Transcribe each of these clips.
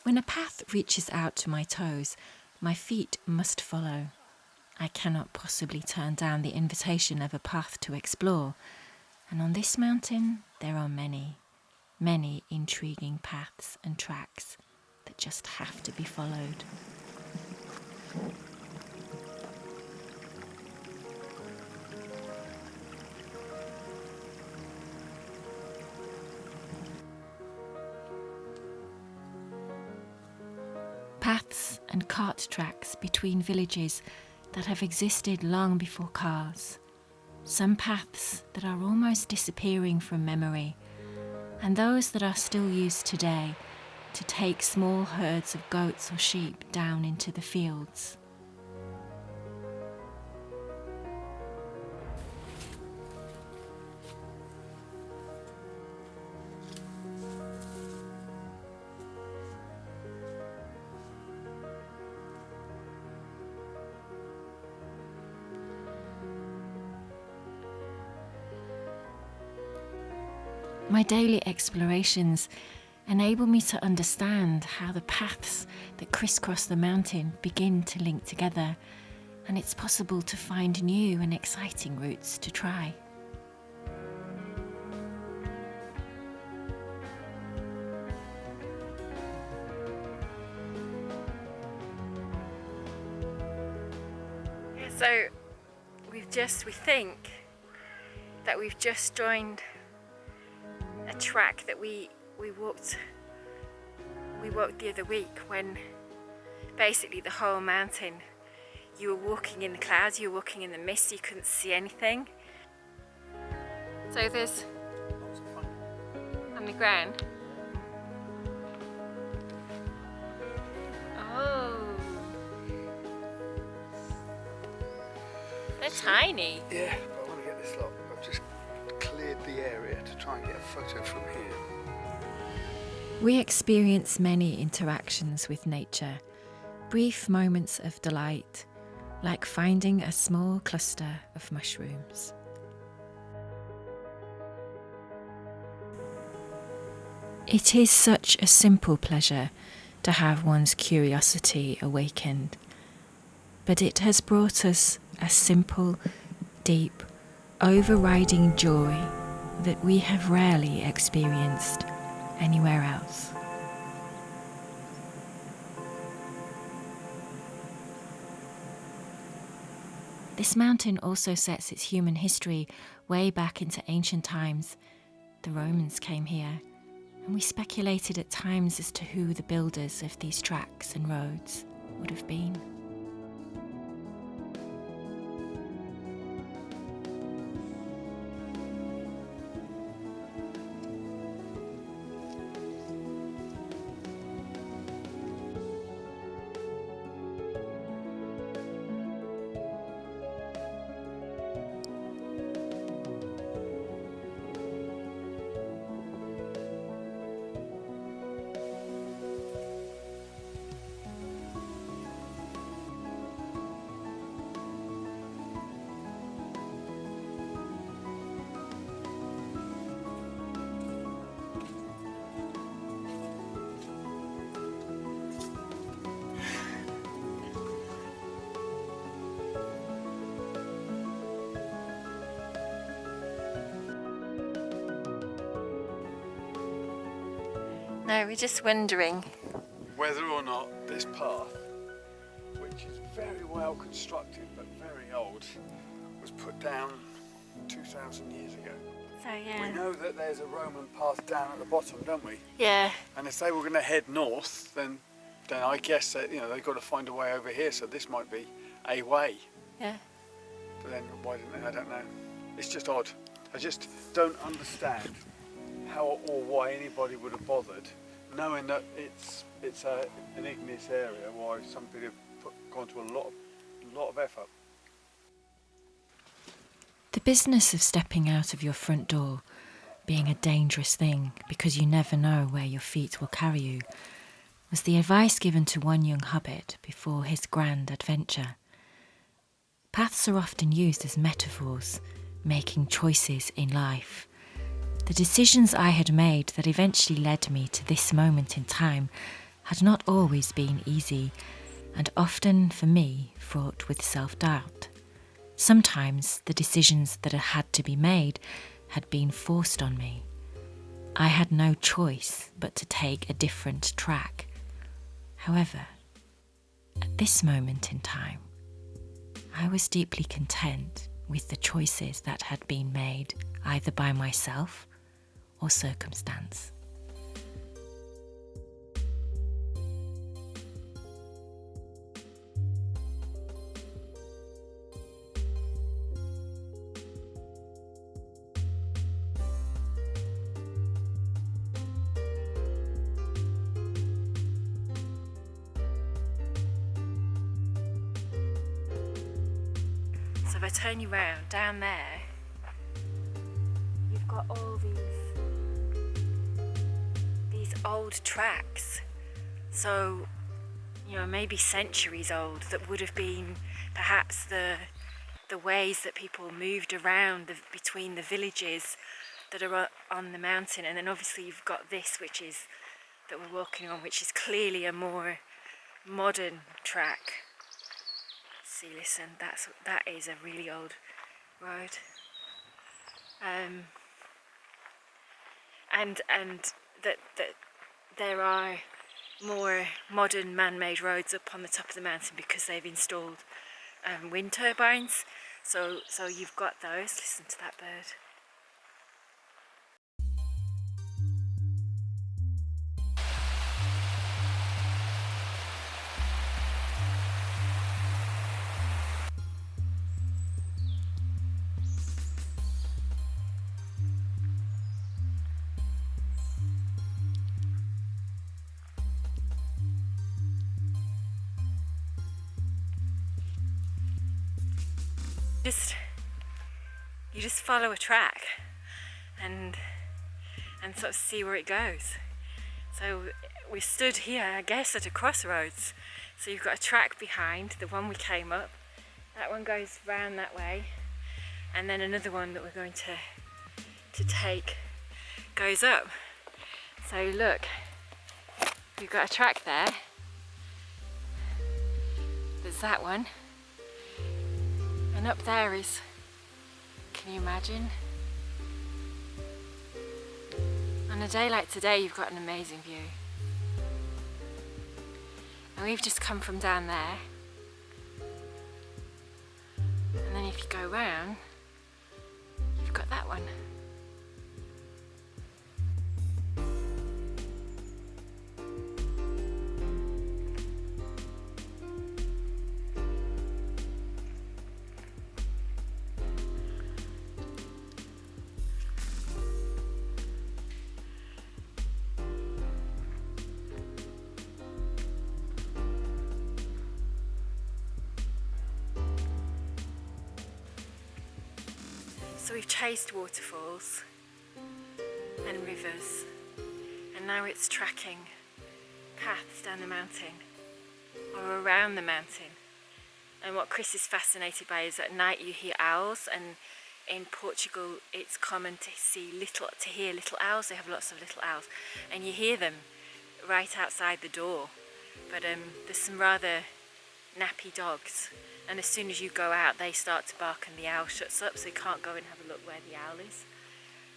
When a path reaches out to my toes, my feet must follow. I cannot possibly turn down the invitation of a path to explore, and on this mountain there are many, many intriguing paths and tracks that just have to be followed. Paths and cart tracks between villages that have existed long before cars. Some paths that are almost disappearing from memory, and those that are still used today to take small herds of goats or sheep down into the fields. My daily explorations enable me to understand how the paths that crisscross the mountain begin to link together, and it's possible to find new and exciting routes to try. So we think that we've just joined a track that we walked the other week, when basically the whole mountain, you were walking in the clouds, you were walking in the mist, you couldn't see anything. So there's on the ground. Oh, they're tiny. Yeah, but I want to get this lot. I've just cleared the area to try and get a photo from here. We experience many interactions with nature, brief moments of delight, like finding a small cluster of mushrooms. It is such a simple pleasure to have one's curiosity awakened, but it has brought us a simple, deep, overriding joy that we have rarely experienced anywhere else. This mountain also sets its human history way back into ancient times. The Romans came here, and we speculated at times as to who the builders of these tracks and roads would have been. No, we're just wondering whether or not this path, which is very well constructed but very old, was put down 2,000 years ago. So yeah. We know that there's a Roman path down at the bottom, don't we? Yeah. And if they were going to head north, then I guess that, they've got to find a way over here. So this might be a way. Yeah. But then why didn't they? I don't know. It's just odd. I just don't understand how or why anybody would have bothered, knowing that it's an igneous area. Why somebody have gone to a lot of effort. The business of stepping out of your front door being a dangerous thing because you never know where your feet will carry you was the advice given to one young hobbit before his grand adventure. Paths are often used as metaphors, making choices in life. The decisions I had made that eventually led me to this moment in time had not always been easy, and often for me fraught with self-doubt. Sometimes the decisions that had to be made had been forced on me. I had no choice but to take a different track. However, at this moment in time, I was deeply content with the choices that had been made either by myself or circumstance. So if I turn you round, down there, you've got all these old tracks. So, maybe centuries old, that would have been perhaps the ways that people moved around between the villages that are on the mountain. And then obviously you've got this, that we're walking on, which is clearly a more modern track. See, listen, that is a really old road, and that there are more modern man-made roads up on the top of the mountain because they've installed wind turbines. So you've got those. Listen to that bird. You just follow a track and sort of see where it goes. So we stood here, I guess, at a crossroads. So you've got a track behind the one we came up. That one goes round that way, and then another one that we're going to take goes up. So look, we've got a track there. There's that one. And up there is, can you imagine? On a day like today, you've got an amazing view. And we've just come from down there. And then if you go round, you've got that one. So we've chased waterfalls and rivers, and now it's tracking paths down the mountain or around the mountain. And what Chris is fascinated by is at night you hear owls, and in Portugal it's common to hear little owls. They have lots of little owls, and you hear them right outside the door. But there's some rather nappy dogs, and as soon as you go out they start to bark and the owl shuts up, so you can't go and have a look where the owl is.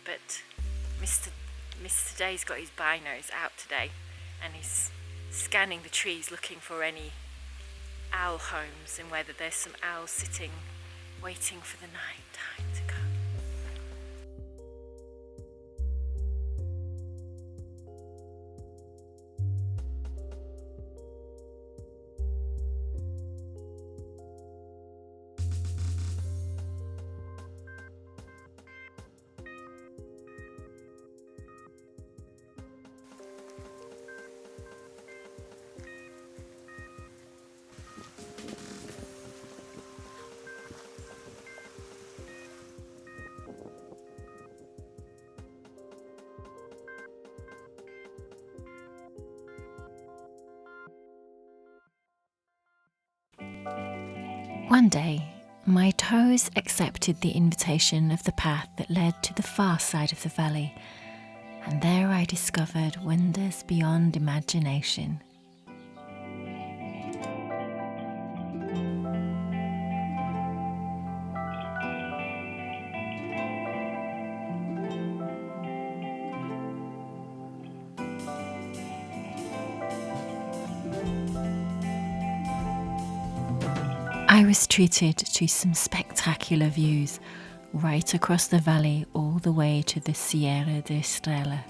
But Mr. Day's got his binos out today and he's scanning the trees looking for any owl homes and whether there's some owls sitting waiting for the night time to come. One day, my toes accepted the invitation of the path that led to the far side of the valley, and there I discovered wonders beyond imagination. I was treated to some spectacular views right across the valley all the way to the Sierra de Estrella.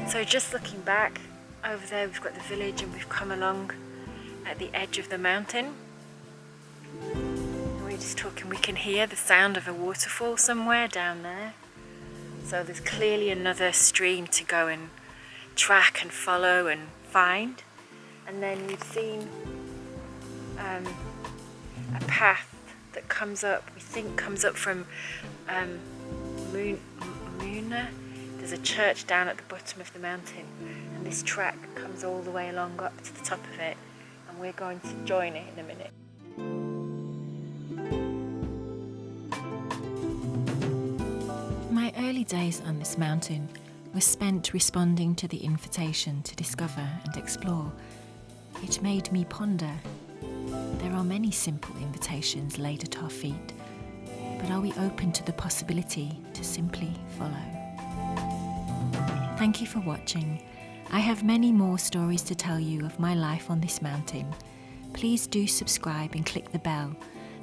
So just looking back, over there we've got the village and we've come along at the edge of the mountain. And we're just talking, we can hear the sound of a waterfall somewhere down there. So there's clearly another stream to go and track and follow and find. And then we've seen a path that comes up, we think comes up from Muna. There's a church down at the bottom of the mountain, and this track comes all the way along up to the top of it, and we're going to join it in a minute. My early days on this mountain were spent responding to the invitation to discover and explore. It made me ponder. There are many simple invitations laid at our feet, but are we open to the possibility to simply follow? Thank you for watching. I have many more stories to tell you of my life on this mountain. Please do subscribe and click the bell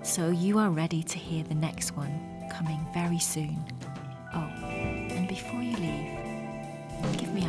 so you are ready to hear the next one coming very soon. Oh, and before you leave, give me